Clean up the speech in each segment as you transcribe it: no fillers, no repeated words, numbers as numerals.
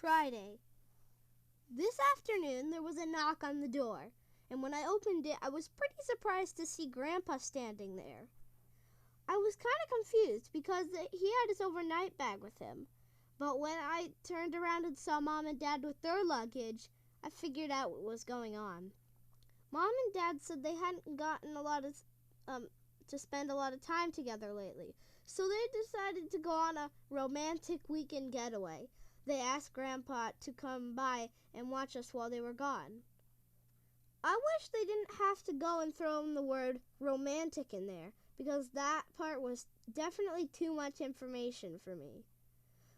Friday. This afternoon there was a knock on the door, and when I opened it, I was pretty surprised to see Grandpa standing there. I was kind of confused because he had his overnight bag with him, but when I turned around and saw Mom and Dad with their luggage, I figured out what was going on. Mom and Dad said they hadn't gotten to spend a lot of time together lately, so they decided to go on a romantic weekend getaway. They asked Grandpa to come by and watch us while they were gone. I wish they didn't have to go and throw in the word romantic in there, because that part was definitely too much information for me.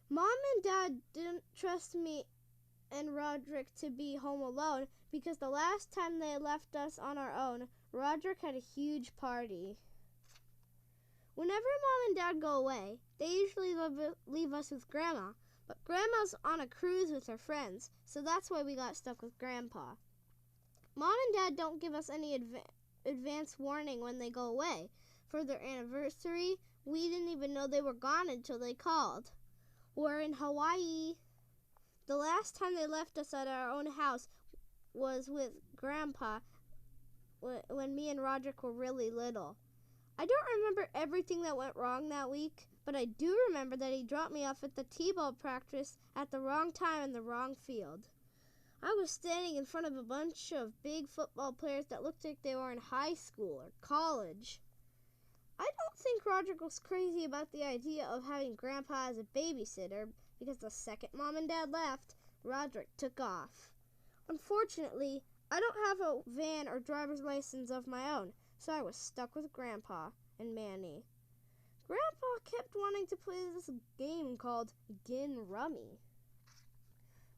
Mom and Dad didn't trust me and Roderick to be home alone because the last time they left us on our own, Roderick had a huge party. Whenever Mom and Dad go away, they usually leave us with Grandma, but Grandma's on a cruise with her friends, so that's why we got stuck with Grandpa. Mom and Dad don't give us any advance warning when they go away. For their anniversary, we didn't even know they were gone until they called. We're in Hawaii. The last time they left us at our own house was with Grandpa when me and Roderick were really little. I don't remember everything that went wrong that week, but I do remember that he dropped me off at the t-ball practice at the wrong time in the wrong field. I was standing in front of a bunch of big football players that looked like they were in high school or college. I don't think Roderick was crazy about the idea of having Grandpa as a babysitter because the second Mom and Dad left, Roderick took off. Unfortunately, I don't have a van or driver's license of my own, so I was stuck with Grandpa and Manny. Grandpa kept wanting to play this game called Gin Rummy.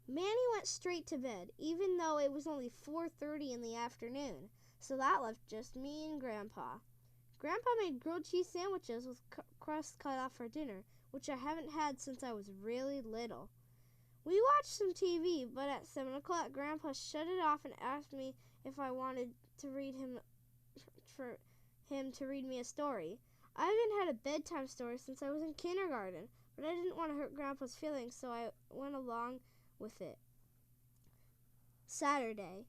Manny went straight to bed, even though it was only 4:30 in the afternoon, so that left just me and Grandpa. Grandpa made grilled cheese sandwiches with crust cut off for dinner, which I haven't had since I was really little. We watched some TV, but at 7 o'clock, Grandpa shut it off and asked me if I wanted to read him to read me a story. I haven't had a bedtime story since I was in kindergarten, but I didn't want to hurt Grandpa's feelings, so I went along with it. Saturday.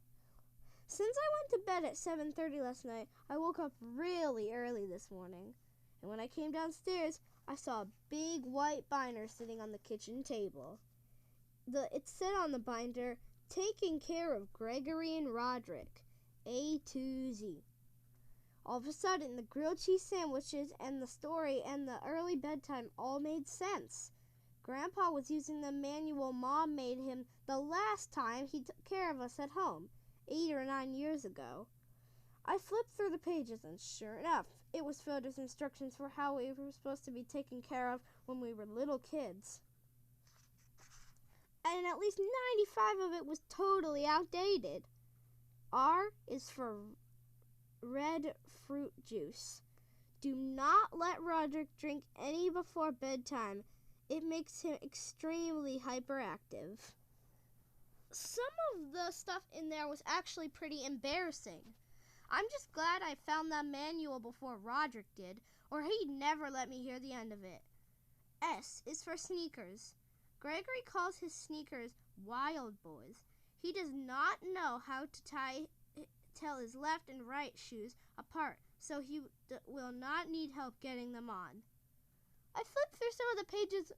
Since I went to bed at 7:30 last night, I woke up really early this morning. And when I came downstairs, I saw a big white binder sitting on the kitchen table. It said on the binder, "Taking care of Gregory and Roderick, A to Z." All of a sudden, the grilled cheese sandwiches and the story and the early bedtime all made sense. Grandpa was using the manual Mom made him the last time he took care of us at home, 8 or 9 years ago. I flipped through the pages, and sure enough, it was filled with instructions for how we were supposed to be taken care of when we were little kids. And at least 95 of it was totally outdated. R is for red fruit juice. Do not let Roderick drink any before bedtime. It makes him extremely hyperactive. Some of the stuff in there was actually pretty embarrassing. I'm just glad I found that manual before Roderick did, or he'd never let me hear the end of it. S is for sneakers. Gregory calls his sneakers wild boys. He does not know how to tell his left and right shoes apart, so he will not need help getting them on. I flipped through some of the pages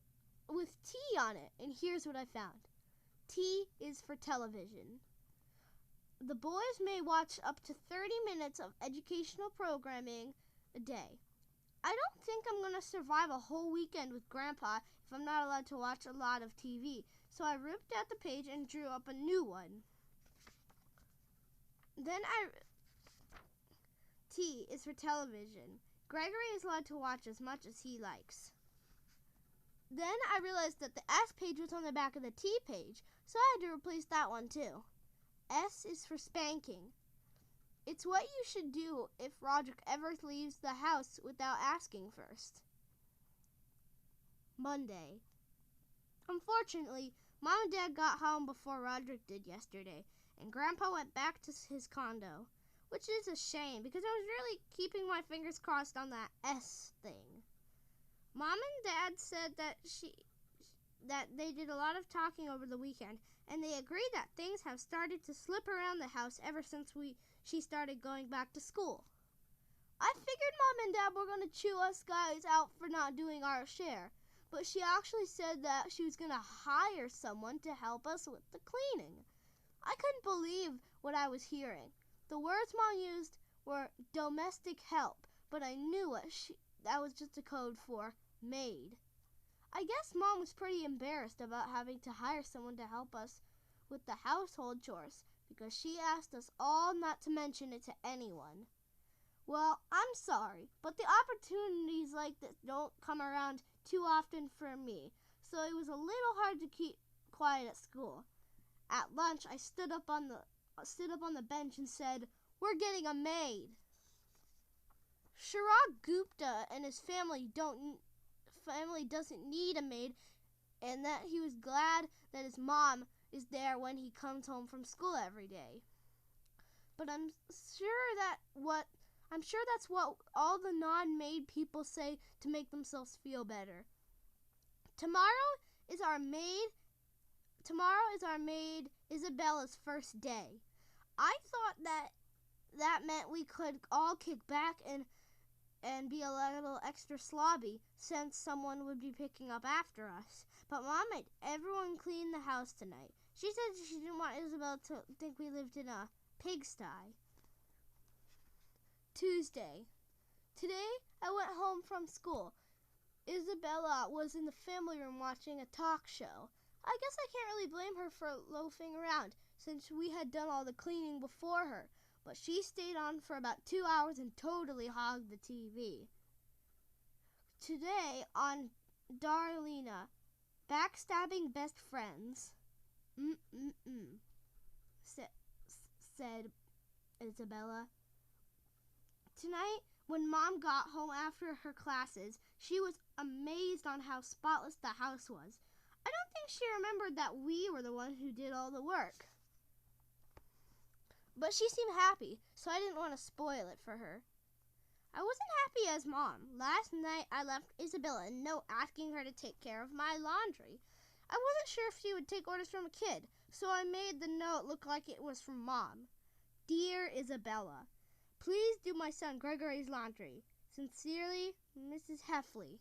with T on it, and here's what I found. T is for television. The boys may watch up to 30 minutes of educational programming a day. I don't think I'm going to survive a whole weekend with Grandpa if I'm not allowed to watch a lot of TV, so I ripped out the page and drew up a new one. T is for television. Gregory is allowed to watch as much as he likes. Then I realized that the S page was on the back of the T page, so I had to replace that one too. S is for spanking. It's what you should do if Roderick ever leaves the house without asking first. Monday. Unfortunately, Mom and Dad got home before Roderick did yesterday, and Grandpa went back to his condo, which is a shame because I was really keeping my fingers crossed on that S thing. Mom and Dad said that they did a lot of talking over the weekend, and they agreed that things have started to slip around the house ever since she started going back to school. I figured Mom and Dad were going to chew us guys out for not doing our share, but she actually said that she was going to hire someone to help us with the cleaning. I couldn't believe what I was hearing. The words Mom used were domestic help, but I knew that was just a code for maid. I guess Mom was pretty embarrassed about having to hire someone to help us with the household chores because she asked us all not to mention it to anyone. Well, I'm sorry, but the opportunities like this don't come around too often for me, so it was a little hard to keep quiet at school. At lunch, I stood up on the bench and said, "We're getting a maid." Shirag Gupta and his family doesn't need a maid, and that he was glad that his mom is there when he comes home from school every day. But I'm sure that's what all the non-maid people say to make themselves feel better. Tomorrow is our maid Isabella's first day. I thought that meant we could all kick back and be a little extra slobby since someone would be picking up after us. But Mom made everyone clean the house tonight. She said she didn't want Isabella to think we lived in a pigsty. Tuesday. Today I went home from school. Isabella was in the family room watching a talk show. I guess I can't really blame her for loafing around since we had done all the cleaning before her, but she stayed on for about 2 hours and totally hogged the TV. Today on Darlena, backstabbing best friends. Said Isabella. Tonight, when Mom got home after her classes, she was amazed on how spotless the house was. I don't think she remembered that we were the ones who did all the work. But she seemed happy, so I didn't want to spoil it for her. I wasn't happy as Mom. Last night, I left Isabella a note asking her to take care of my laundry. I wasn't sure if she would take orders from a kid, so I made the note look like it was from Mom. Dear Isabella, please do my son Gregory's laundry. Sincerely, Mrs. Heffley.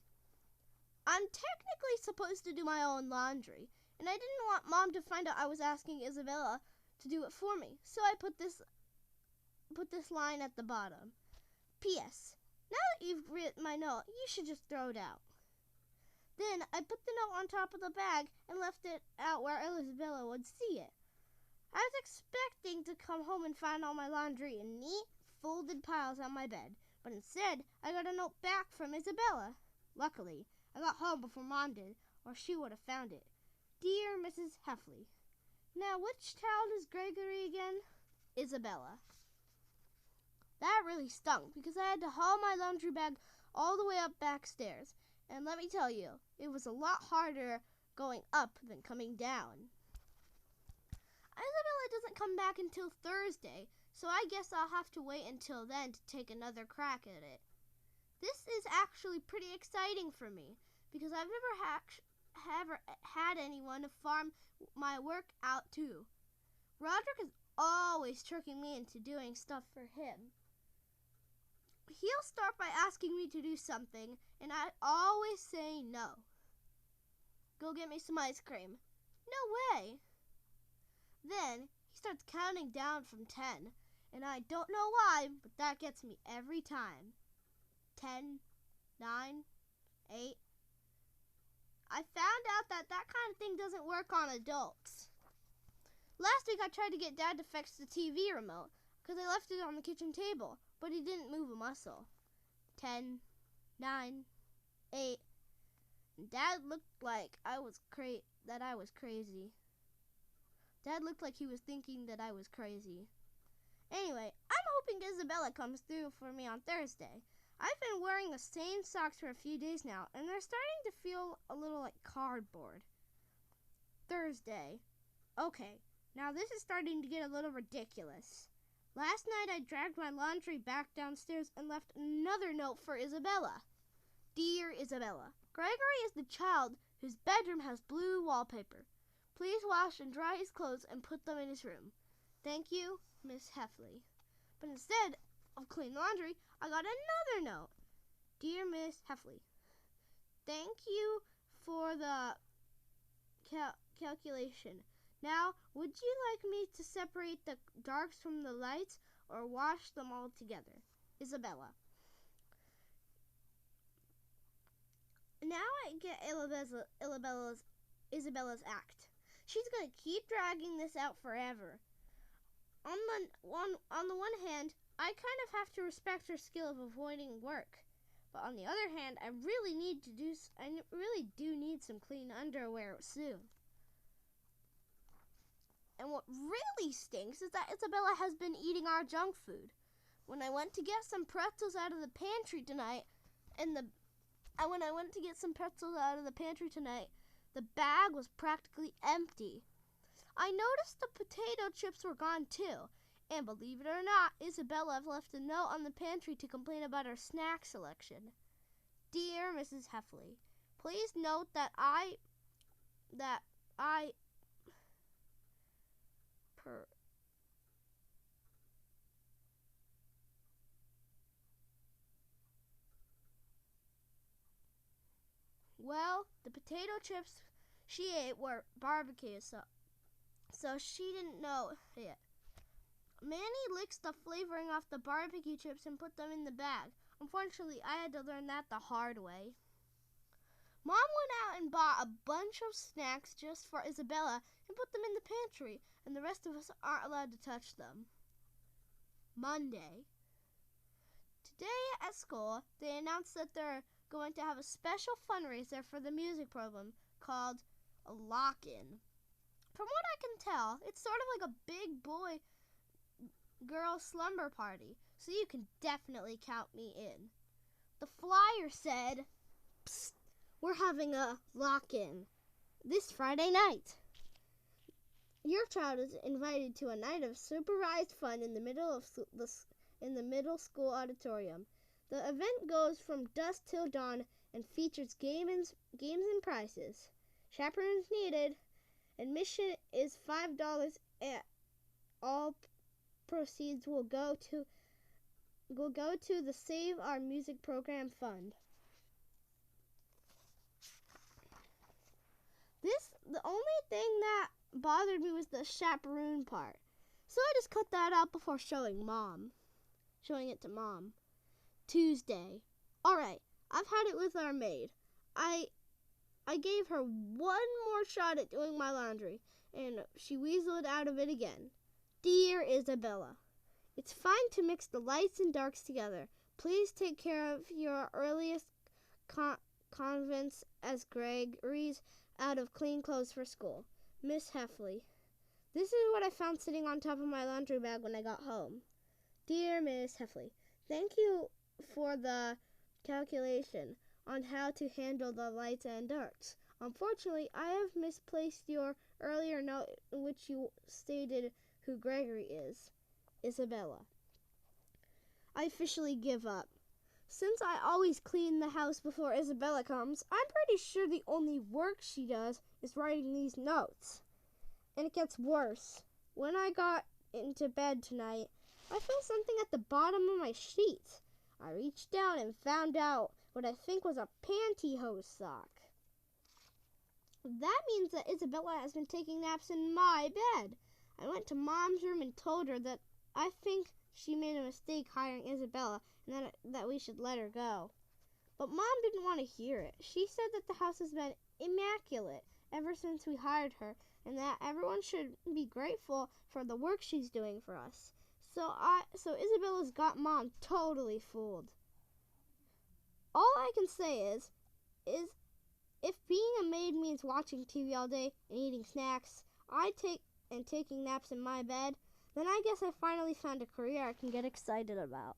I'm technically supposed to do my own laundry, and I didn't want Mom to find out I was asking Isabella to do it for me, so I put this line at the bottom. P.S. Now that you've written my note, you should just throw it out. Then I put the note on top of the bag and left it out where Isabella would see it. I was expecting to come home and find all my laundry in neat, folded piles on my bed, but instead I got a note back from Isabella. Luckily, I got home before Mom did, or she would have found it. Dear Mrs. Heffley. Now, which child is Gregory again? Isabella. That really stung because I had to haul my laundry bag all the way up backstairs, and let me tell you, it was a lot harder going up than coming down. Isabella doesn't come back until Thursday, so I guess I'll have to wait until then to take another crack at it. This is actually pretty exciting for me because I've never had anyone to farm my work out to. Roderick is always tricking me into doing stuff for him. He'll start by asking me to do something, and I always say no. Go get me some ice cream. No way. Then he starts counting down from 10, and I don't know why, but that gets me every time. 10, 9, 8. I found out that kind of thing doesn't work on adults. Last week I tried to get Dad to fix the TV remote because I left it on the kitchen table, but he didn't move a muscle. 10, 9, 8. And Dad looked like I was crazy. Dad looked like he was thinking that I was crazy. Anyway, I'm hoping Isabella comes through for me on Thursday. I've been wearing the same socks for a few days now, and they're starting to feel a little like cardboard. Thursday. Okay, now this is starting to get a little ridiculous. Last night I dragged my laundry back downstairs and left another note for Isabella. Dear Isabella, Gregory is the child whose bedroom has blue wallpaper. Please wash and dry his clothes and put them in his room. Thank you, Miss Heffley. But instead of clean laundry, I got another note. Dear Miss Heffley, thank you for the calculation. Now, would you like me to separate the darks from the lights or wash them all together? Isabella. Now I get Isabella's act. She's going to keep dragging this out forever. On the one hand, I kind of have to respect her skill of avoiding work. But on the other hand, I really do need some clean underwear soon. And what really stinks is that Isabella has been eating our junk food. When I went to get some pretzels out of the pantry tonight, the bag was practically empty. I noticed the potato chips were gone too. And believe it or not, Isabella left a note on the pantry to complain about our snack selection. Dear Mrs. Heffley, please note that well, the potato chips she ate were barbecue, so she didn't know it. Manny licks the flavoring off the barbecue chips and put them in the bag. Unfortunately, I had to learn that the hard way. Mom went out and bought a bunch of snacks just for Isabella and put them in the pantry, and the rest of us aren't allowed to touch them. Monday. Today at school, they announced that they're going to have a special fundraiser for the music program called a lock-in. From what I can tell, it's sort of like a big boy-girl slumber party, so you can definitely count me in. The flyer said, "Psst, we're having a lock-in this Friday night. Your child is invited to a night of supervised fun in the middle school auditorium. The event goes from dusk till dawn and features games and prizes. Chaperones needed. Admission is $5 and all proceeds will go to the Save Our Music Program Fund." The only thing that bothered me was the chaperone part. So I just cut that out before showing it to Mom. Tuesday. All right, I've had it with our maid. I gave her one more shot at doing my laundry, and she weaseled out of it again. Dear Isabella, it's fine to mix the lights and darks together. Please take care of your earliest convents as Gregory's out of clean clothes for school. Miss Heffley. This is what I found sitting on top of my laundry bag when I got home. Dear Miss Heffley, thank you for the calculation on how to handle the lights and darks. Unfortunately, I have misplaced your earlier note in which you stated who Gregory is. Isabella. I officially give up. Since I always clean the house before Isabella comes, I'm pretty sure the only work she does is writing these notes. And it gets worse. When I got into bed tonight, I felt something at the bottom of my sheet. I reached down and found out what I think was a pantyhose sock. That means that Isabella has been taking naps in my bed. I went to Mom's room and told her that I think she made a mistake hiring Isabella and that we should let her go. But Mom didn't want to hear it. She said that the house has been immaculate ever since we hired her and that everyone should be grateful for the work she's doing for us. So Isabella's got Mom totally fooled. All I can say is if being a maid means watching TV all day and eating snacks, taking naps in my bed, then I guess I finally found a career I can get excited about.